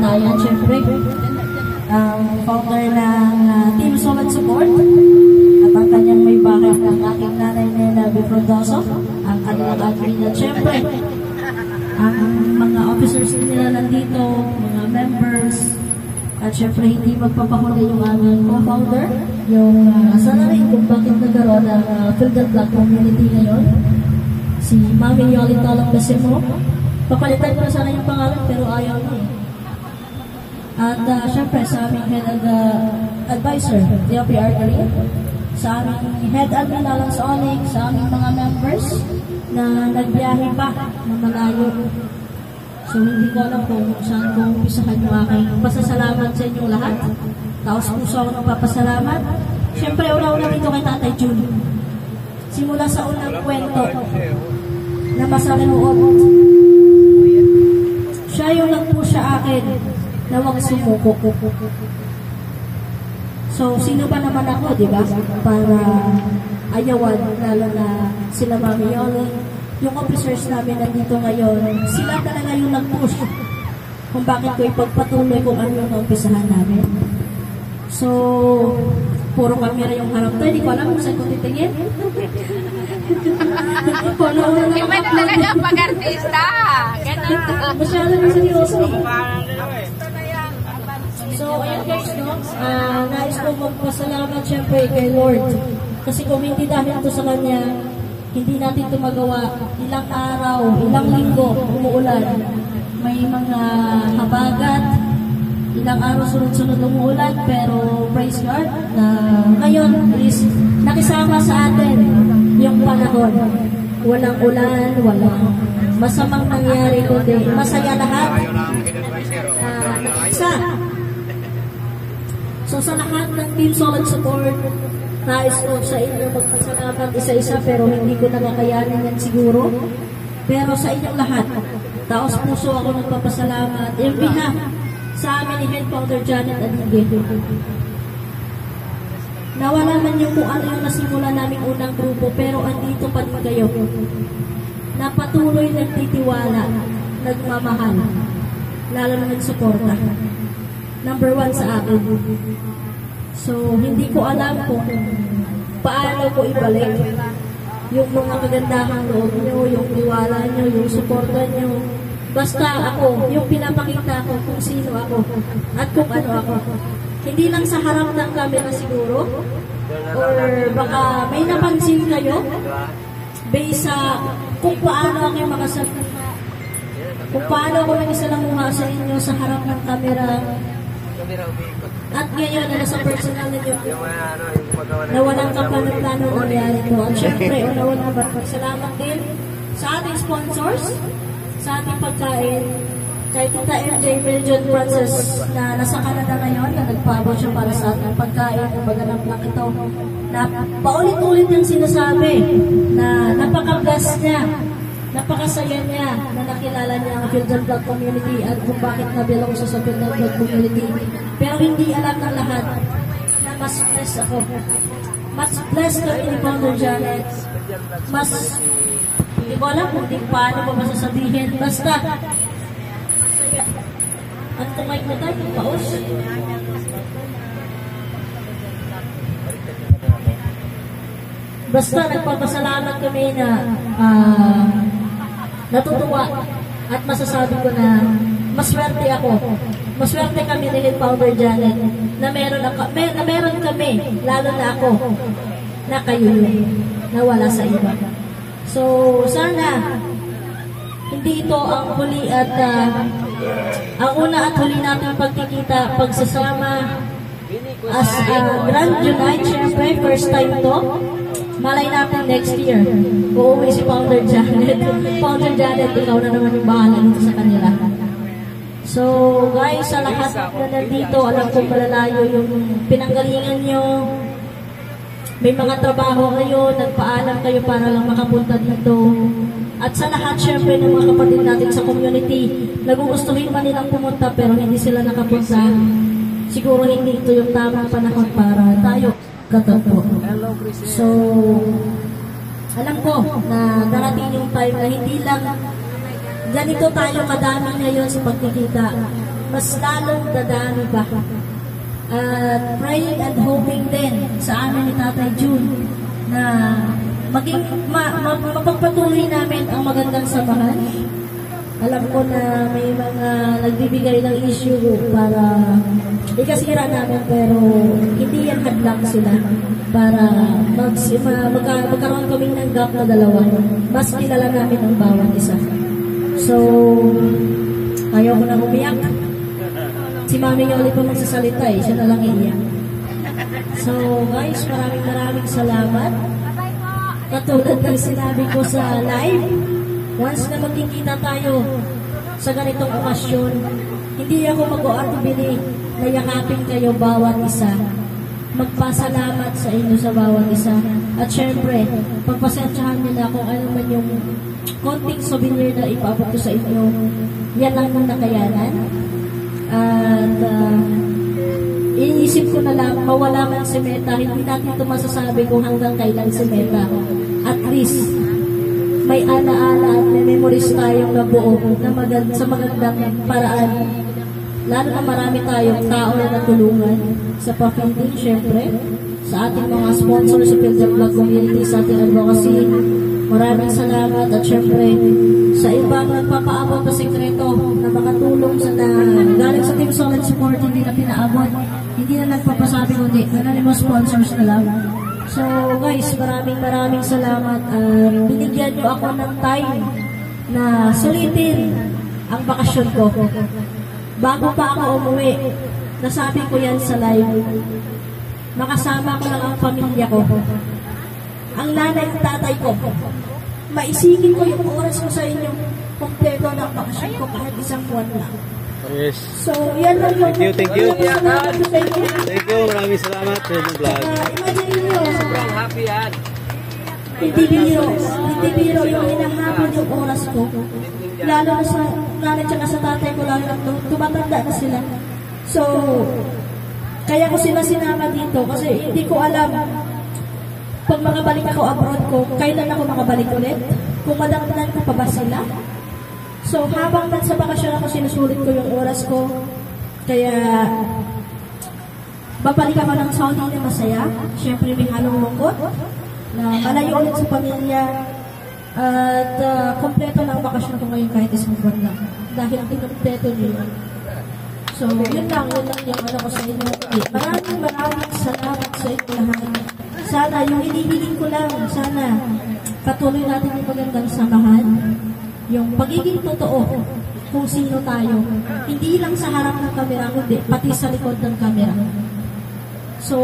Bayan, syempre. Ang founder ng Team Solid Support. At ang kanyang may bakit ng aking nanay na Bifrodoso. Ang kanilang admin at syempre. Ang mga officers nila nandito, mga members. At syempre hindi magpapahuli yung aming co-founder. Yung sana rin kung bakit nagkaroon ng Field and Block community ngayon. Si Mami Yoli Talang Basimo. Papalitan ko na sana yung pangalan pero ayaw niya. At syempre sa aming head advisor, DOP Artery, sa aming head admin Alan Sonic, sa aming mga members na nagbiyahe pa na malayo. So hindi ko alam kung saan ko umpisahan yung aking pasasalamat sa inyong lahat. Taos puso ako ng papasalamat. Syempre una-una dito kay Tatay Jun. Simula sa unang kwento na masalimuot. Siya yung nag-push sa akin na huwag sumuko. So, sino ba naman ako, di ba? Para ayawan, lalo na sila Mami Yoli. Yung officers namin nandito ngayon, sila talaga yung nag-push kung bakit ko ipagpatuloy kung ano yung naumpisahan namin. So, puro kamera yung harap tayo. Di ko alam kung saan ko titingin. Iba na talaga pag-artista. Masyado na seryoso. So, ayan guys, no? Nais ko magpasalamat syempre kay Lord. Kasi kung hindi dahil ito sa Kanya, hindi natin ito magawa. Ilang araw, ilang linggo, umuulan. May mga habagat. Ilang araw sunod-sunod umuulan. Pero praise God na ngayon is nakisama sa atin yung panahon. Walang ulan, walang masamang nangyari, kundi masaya lahat. Isa. So sa lahat ng Team Solid Support, nais ko sa inyo magpasalamat isa-isa pero hindi ko nakakayanin yan siguro. Pero sa inyong lahat, taos puso ako nagpapasalamat. In behalf sa amin ni Head Founder Janet Adige. Nawala man yung kung ano yung nasimula naming unang grupo, pero andito pa din kayo. Napatuloy nagtitiwala, nagmamahal, lalo na nagsuporta. Number 1 sa akin. So, hindi ko alam kung paano ko ibalik yung mga kagandahang loob nyo, yung tiwala nyo, yung suporta nyo. Basta ako, yung pinapakita ko kung sino ako at kung ano ako. Hindi lang sa harap ng camera siguro, or baka may napansin kayo based sa kung paano ako makasabi, kung paano ako nag-isalamuha sa inyo sa harap ng camera. At ngayon, sa personal ninyo, na walang kaplano-plano nangyari ko. At syempre, una-una salamat din sa ating sponsors, sa ating pagkain, kay Tita MJ Miljon Francis na nasa Canada ngayon, na nagpabot siya para sa ating pagkain, na maganap lang ito, na paulit-ulit yung sinasabi, na napaka-bless niya, napakasaya niya, na nakilala niya ang Field and Block community at kung bakit nabilong siya sa Field and Block community. Pero hindi alam ng lahat na mas bless ako. Mas bless kami ni Founder Janet. Mas, hindi ko alam kung paano pa masasabihin. Basta, at tumay mo tayo, paus. Basta nagpapasalamat kami na natutuwa at masasabi ko na maswerte ako. Maswerte kami ni Head Founder Janet na meron kami, lalo na ako, na kayo na wala sa iba. So, sana hindi ito ang huli at ang una at huli natin pagkikita, pagsasama as a Grand Unite, syempre, first time to. Malay natin next year, uuwi si Founder Janet. Founder Janet, ikaw na naman yung bahala nito sa kanila. So, guys, sa lahat na nandito, alam kong malalayo yung pinanggalingan nyo. May mga trabaho kayo, nagpaalam kayo para lang makapunta dito. At sa lahat, syempre, ng mga kapatid natin sa community, nagugustuhin man nilang pumunta pero hindi sila nakapunta. Siguro hindi ito yung tamang panahon para tayo katotoo. So, alam ko na darating yung time na hindi lang ganito tayo kadami ngayon sa pagkikita. mas lalong dadami pa. At praying and hoping din sa amin ni Tatay June na maging mapagpatuloy namin ang magandang samahan. Alam ko na may mga nagbibigay ng issue para ikasira namin, pero hindi yan hadlang sila para magkaroon kami ng gap na dalawa. Mas kilala namin ang bawat isa. So, ayaw ko na umiyak. Si Mami nga ulit po magsasalita eh. Siya na lang iiyak. So, guys, maraming salamat. Katulad ng sinabi ko sa live, once na magkikita tayo sa ganitong okasyon, hindi ako mag-o-artibili na yakapin kayo bawat isa. Magpasalamat sa inyo sa bawat isa. At syempre, pagpasensyahan nila kung ano man yung konting souvenir na ipaabot ko sa inyo. Yan lang ang nakayanan. At iniisip ko na lang, mawala man si Meta, hindi natin ito masasabi kung hanggang kailan si Meta. At least, may alaala at may memories tayong nabuo na sa magandang paraan. Lalo na marami tayong tao na natulungan sa pa-feeding, syempre, sa ating mga sponsors sa Philippine Vlog Community, sa ating advocacy. Maraming salamat at syempre, sa ibang nagpapaabot na sekreto na makatulong sa galing sa Team Solid Support, hindi na pinaabot, hindi na nagpapasabi kundi anonymous sponsors na lang. So guys, maraming salamat. Binigyan nyo ako ng time na sulitin ang bakasyon ko. Bago pa ako umuwi, nasabi ko yan sa live, makasama ko lang ang pamilya ko. Ang nanay at tatay ko, maisingin ko yung oras ko sa inyo, kompleto ng bakasyon ko kahit isang buwan lang. Yes. So, yan lang yung... Thank you. Thank you. Maraming salamat sa inyong vlog. Imagine nyo. Sobrang happy yan. Hindi biro yung hinahapon yung oras ko. Lalo na sa nanay tsaka sa tatay ko, lalo na tumatanda na sila. So, kaya ko sila sinama dito kasi hindi ko alam pag makabalik ako abroad ko, kailan ako makabalik ulit? Kung madamdanan ko pa ba sila? So, habang sa bakasyon ako, sinusulit ko yung oras ko. Kaya, babalik ako ng Saudi na masaya. Siyempre, may halong lungkot. Na malayo ulit sa pamilya. At kompleto na ang bakasyon ko ngayon kahit isang buwan lang. Dahil kompleto nila. So, yun lang yung ano ko sa inyo. Maraming salamat sa inyo lahat. Sana, yung inihiling ko lang, sana patuloy natin yung magandang samahan. Yung pagiging totoo kung sino tayo. Hindi lang sa harap ng kamera, kundi pati sa likod ng kamera. So,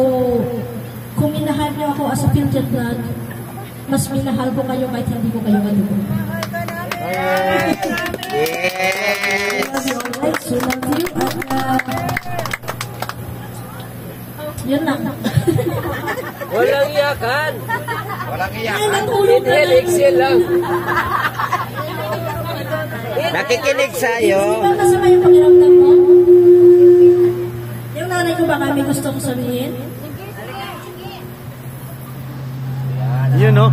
kung minahal niyo ako as a Philippine Vlog, mas minahal ko kayo kahit hindi ko kayo malubo. So, love you. At, yun lang. Walang iyakan. Walang iyakan. Inhale, lang. Nakikinig sa'yo. Hindi ba masama yung pakiramdam mo? Yung nanay ko ba kami gusto kong sabihin? Yun, no?